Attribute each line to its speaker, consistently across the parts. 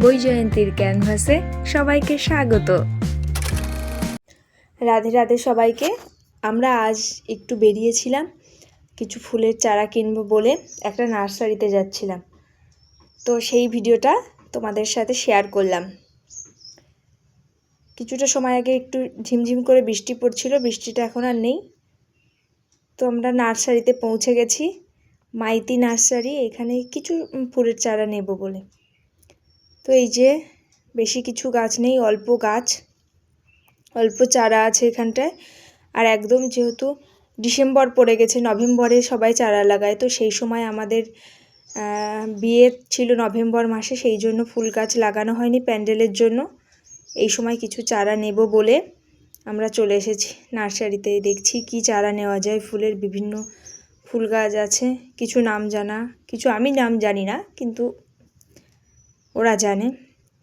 Speaker 1: বৈজয়ন্তীর ক্যানভাসে সবাইকে স্বাগত। রাধে রাধে সবাইকে। আমরা আজ একটু বেরিয়েছিলাম কিছু ফুলের চারা কিনবো বলে, একটা নার্সারিতে যাচ্ছিলাম, তো সেই ভিডিওটা তোমাদের সাথে শেয়ার করলাম। কিছুটা সময় আগে একটু ঝিমঝিম করে বৃষ্টি পড়ছিল, বৃষ্টিটা এখন আর নেই। তো আমরা নার্সারিতে পৌঁছে গেছি, মাইতি নার্সারি। এখানে কিছু ফুলের চারা নেব বলে। তো এই যে বেশি কিছু গাছ নেই, অল্প গাছ, অল্প চারা আছে এখানটায়। আর একদম যেহেতু ডিসেম্বর পড়ে গেছে, নভেম্বরে সবাই চারা লাগায়, তো সেই সময় আমাদের বিয়ে ছিল নভেম্বর মাসে, সেই জন্য ফুল গাছ লাগানো হয়নি প্যান্ডেলের জন্য। এই সময় কিছু চারা নেব বলে আমরা চলে এসেছি নার্সারিতে। দেখছি কি চারা নেওয়া যায়। ফুলের বিভিন্ন ফুল গাছ আছে, কিছু নাম জানা, কিছু আমি নাম জানি না, কিন্তু ওরা জানে।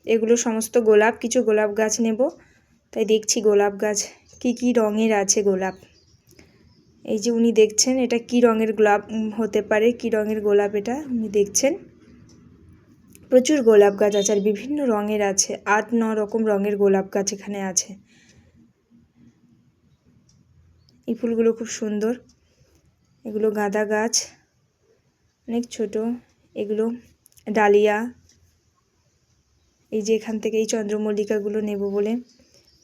Speaker 1: এগুলো সমস্ত গোলাপ, কিছু গোলাপ গাছ নেব, তাই দেখছি গোলাপ গাছ কি কি রঙের আছে গোলাপ। এই যে উনি দেখছেন এটা কি রঙের গোলাপ হতে পারে, কি রঙের গোলাপ এটা উনি দেখছেন। প্রচুর গোলাপ গাছ আছে, আর বিভিন্ন রঙের আছে, 8-9 রকম রঙের গোলাপ গাছ এখানে আছে। এই ফুলগুলো খুব সুন্দর। এগুলো গাঁদা গাছ, অনেক ছোট। এগুলো ডালিয়া। এই যে এখান থেকে এই চন্দ্রমল্লিকাগুলো নেব বলে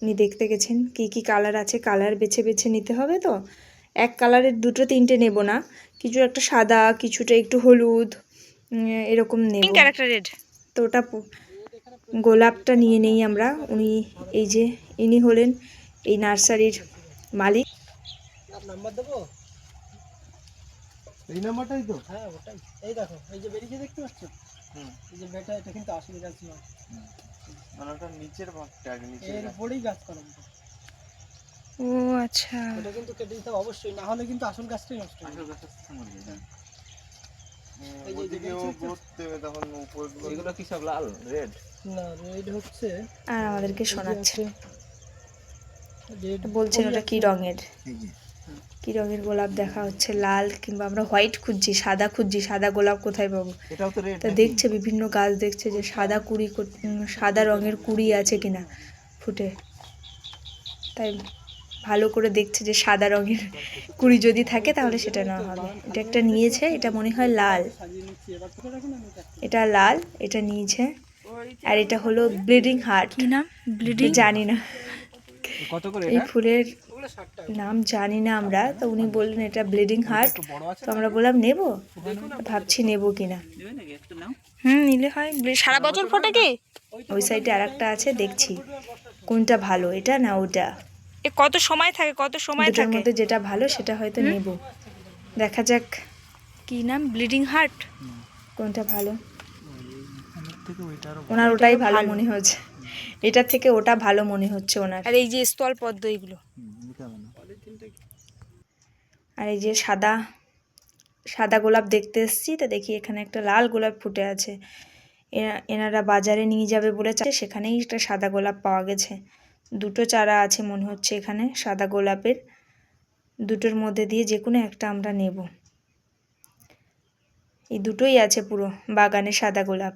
Speaker 1: উনি দেখতে গেছেন। কি কি কালার আছে, কালার বেছে বেছে নিতে হবে। তো এক কালারের 2-3টে নেব না, কিছু একটা সাদা, কিছুটা একটু হলুদ, এরকম নেব। রেড। তো ওটা গোলাপটা নিয়ে নেই আমরা। উনি এই যে ইনি হলেন এই নার্সারির মালিক।
Speaker 2: নাম্বার দেবো, এই নাম্বারটাই তো। হ্যাঁ ওটাই। এই দেখো, এই যে বেরিয়ে দেখতে পাচ্ছ, এই যে বেটা, এটা কিন্তু আসলে গাছ নয়, মানে ওটা নিচের ভাগটা, আগে নিচের এর উপরেই গাছ করানো।
Speaker 1: ও আচ্ছা,
Speaker 2: এটা কিন্তু কেটে দিতে হবে অবশ্যই, না হলে কিন্তু আসল গাছটাই নষ্ট হবে। আসল গাছটা মরে যাবে। এই যে দিকে ও গ্রোথ দেবে তখন উপরগুলো। এগুলো কি সব লাল রেড? না, রেড হচ্ছে।
Speaker 1: আর আমাদেরকে শোনাচ্ছে, বলছেন ওটা কি রঙের, কি রঙের গোলাপ দেখা হচ্ছে। লাল, কিংবা আমরা হোয়াইট খুঁজছি, সাদা খুঁজছি, সাদা গোলাপ কোথায় পাবো। তা দেখছে বিভিন্ন গাছ, দেখছে যে সাদা কুড়ি, সাদা রঙের কুড়ি আছে কিনা ফুটে, তাই ভালো করে দেখছে যে সাদা রঙের কুড়ি যদি থাকে তাহলে সেটা নেওয়া হবে। এটা একটা নিয়েছে, এটা মনে হয় লাল, এটা লাল, এটা নিয়েছে। আর এটা হলো ব্লিডিং হার্ট। কি নাম? ব্লিডিং জানি না, এই ফুলের নাম জানি না আমরা। তো উনি বললেন এটা ব্লিডিং হার্ট, তো আমরা বললাম নেব, ভাবছি নেব কিনা। নিলে হয়। সারা বছর ফোটে কি? ওই সাইডে আর একটা আছে, দেখছি কোনটা ভালো, এটা না ওটা। কত সময় থাকে, কত সময় থাকে? দুটোর মধ্যে যেটা ভালো সেটা হয়তো নেব, দেখা যাক। কি নাম? Bleeding heart. কোনটা ভালো? ওনার ওটাই ভালো মনে হচ্ছে, এটার থেকে ওটা ভালো মনে হচ্ছে ওনার। আর এই যে স্থল পদ্ম, এইগুলো। আর এই যে সাদা, সাদা গোলাপ দেখতে এসেছি, তো দেখি এখানে একটা লাল গোলাপ ফুটে আছে। এনারা বাজারে নিয়ে যাবে বলে, সেখানেই একটা সাদা গোলাপ পাওয়া গেছে। 2টো চারা আছে মনে হচ্ছে এখানে সাদা গোলাপের। 2টোর মধ্যে দিয়ে যে কোনো একটা আমরা নেব। এই 2টোই আছে পুরো বাগানে সাদা গোলাপ।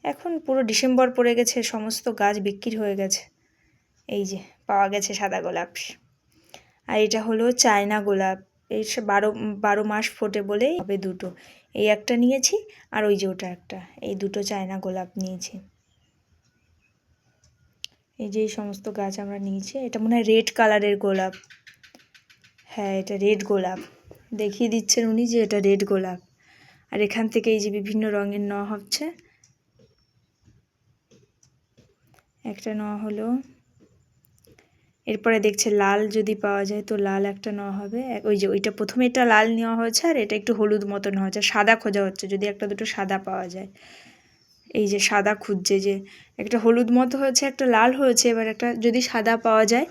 Speaker 1: এখন পুরো ডিসেম্বর পড়ে গেছে, সমস্ত গাছ বিক্রি হয়ে গেছে। এই যে পাওয়া গেছে সাদা গোলাপ। আর এটা হলো চায়না গোলাপ, এই 12 মাস ফোটে বলেই হবে 2টো। এই একটা নিয়েছি, আর ওই যে ওটা একটা, এই 2টো চায়না গোলাপ নিয়েছি। এই যে এই সমস্ত গাছ আমরা নিয়েছি। এটা মনে হয় রেড কালারের গোলাপ। হ্যাঁ, এটা রেড গোলাপ, দেখিয়ে দিচ্ছেন উনি যে এটা রেড গোলাপ। আর এখান থেকে এই যে বিভিন্ন রঙের নেওয়া হচ্ছে। একটা নেওয়া হলো, এরপরে দেখছে লাল যদি পাওয়া যায় তো লাল একটা নেওয়া হবে। ওই যে ওইটা প্রথমে এটা লাল নেওয়া হয়েছে, আর এটা একটু হলুদ মতো নেওয়া হয়েছে। সাদা খোঁজা হচ্ছে, যদি একটা দুটো সাদা পাওয়া যায়। এই যে সাদা খুঁজছে, যে একটা হলুদ মতো হয়েছে, একটা লাল হয়েছে, এবার একটা যদি সাদা পাওয়া যায়,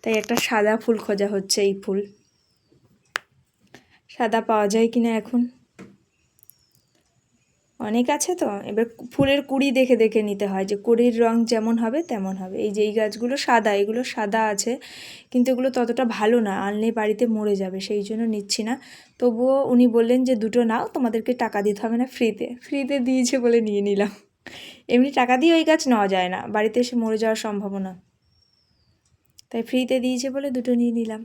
Speaker 1: তাই একটা সাদা ফুল খোঁজা হচ্ছে। এই ফুল সাদা পাওয়া যায় কিনা এখন, অনেক আছে তো। এবার ফুলের কুড়ি দেখে দেখে নিতে হয়, যে কুড়ির রং যেমন হবে তেমন হবে। এই যে এই গাছগুলো সাদা, এগুলো সাদা আছে, কিন্তু এগুলো ততটা ভালো না, আনলে বাড়িতে মরে যাবে, সেই জন্য নিচ্ছি না। তবুও উনি বললেন যে 2টো নাও, তোমাদেরকে টাকা দিতে হবে না, ফ্রিতে দিয়েছে বলে নিয়ে নিলাম। এমনি টাকা দিয়ে ওই গাছ নেওয়া যায় না, বাড়িতে এসে মরে যাওয়ার সম্ভাবনা, তাই ফ্রিতে দিয়েছে বলে দুটো নিয়ে নিলাম।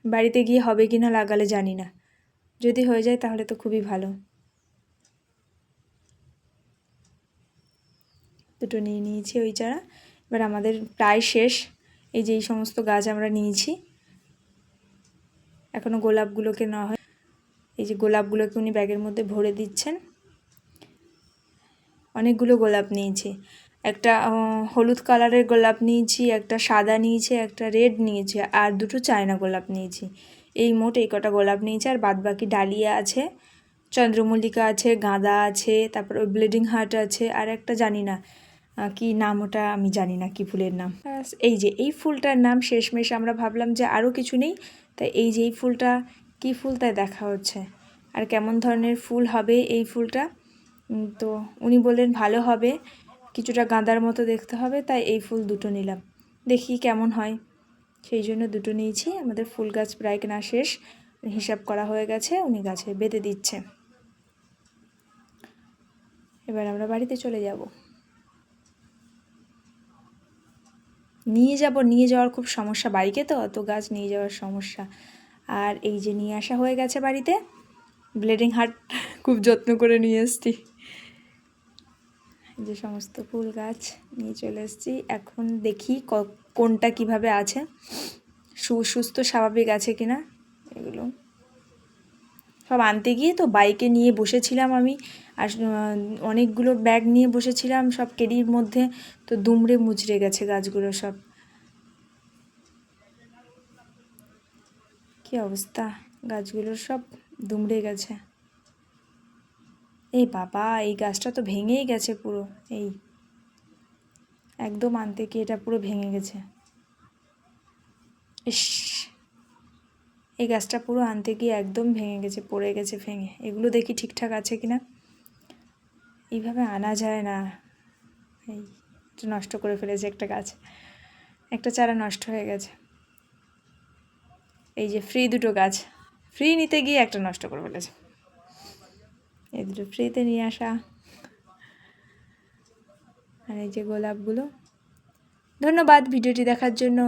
Speaker 1: বাড়িতে গিয়ে হবে কি না লাগালে জানি না, যদি হয়ে যায় তাহলে তো খুবই ভালো। দুটো নিয়ে নিয়েছি ওই চারা। এবার আমাদের প্রায় শেষ। এই যে এই সমস্ত গাছ আমরা নিয়েছি, এখনও গোলাপগুলোকে নেওয়া হয়। এই যে গোলাপগুলোকে উনি ব্যাগের মধ্যে ভরে দিচ্ছেন। অনেকগুলো গোলাপ নিয়েছি, একটা হলুদ কালারের গোলাপ নিয়েছি, একটা সাদা নিয়েছি, একটা রেড নিয়েছি, আর দুটো চায়না গোলাপ নিয়েছি। এই মোট এই কটা গোলাপ নিয়েছি, আর বাদবাকি ডালিয়া আছে, চন্দ্রমল্লিকা আছে, গাঁদা আছে, তারপর ওই ব্লিডিং হার্ট আছে, আর একটা জানি না কি নাম, ওটা আমি জানি না কি ফুলের নাম। এই যে এই ফুলটার নাম শেষমেশ আমরা ভাবলাম যে আরও কিছু নেই, তাই এই যে এই ফুলটা কী ফুল তাই দেখা হচ্ছে, আর কেমন ধরনের ফুল হবে এই ফুলটা। তো উনি বললেন ভালো হবে, কিছুটা গাঁদার মতো দেখতে হবে, তাই এই ফুল দুটো নিলাম, দেখি কেমন হয়, সেই জন্য দুটো নিয়েছি। আমাদের ফুল গাছ প্রায় কেনা শেষ, হিসাব করা হয়ে গেছে, উনি গাছে বেঁধে দিচ্ছে। এবার আমরা বাড়িতে চলে যাব। নিয়ে যাওয়ার খুব সমস্যা, বাইকে তো অত গাছ নিয়ে যাওয়ার সমস্যা। আর এই যে নিয়ে আসা হয়ে গেছে বাড়িতে, ব্লিডিং হার্ট খুব যত্ন করে নিয়ে এসেছি। যে সমস্ত ফুল গাছ নিয়ে চলে এসেছি, এখন দেখি কোনটা কিভাবে আছে, সুস্থ স্বাভাবিক আছে কিনা। এগুলো সব আনতে গিয়ে তো বাইকে নিয়ে বসেছিলাম আমি, আর অনেকগুলো ব্যাগ নিয়ে বসেছিলাম সব কেরির মধ্যে, তো দুমড়ে মুচড়ে গেছে গাছগুলো সব। কি অবস্থা, গাছগুলোর সব দুমড়ে গেছে। এই বাবা, এই গাছটা তো ভেঙেই গেছে পুরো, এই একদম আনতে গিয়ে এটা পুরো ভেঙে গেছে। ইস, এই গাছটা পুরো আনতে গিয়ে একদম ভেঙে গেছে, পড়ে গেছে ভেঙে। এগুলো দেখি ঠিকঠাক আছে কিনা, এইভাবে আনা যায় না। এই নষ্ট করে ফেলেছে একটা গাছ, একটা চারা নষ্ট হয়ে গেছে। এই যে ফ্রি দুটো গাছ, ফ্রি নিতে গিয়ে একটা নষ্ট করে ফেলেছে। এই দুটো ফ্রিতে নিয়ে আসা। আর এই যে গোলাপগুলো। ধন্যবাদ ভিডিওটি দেখার জন্য।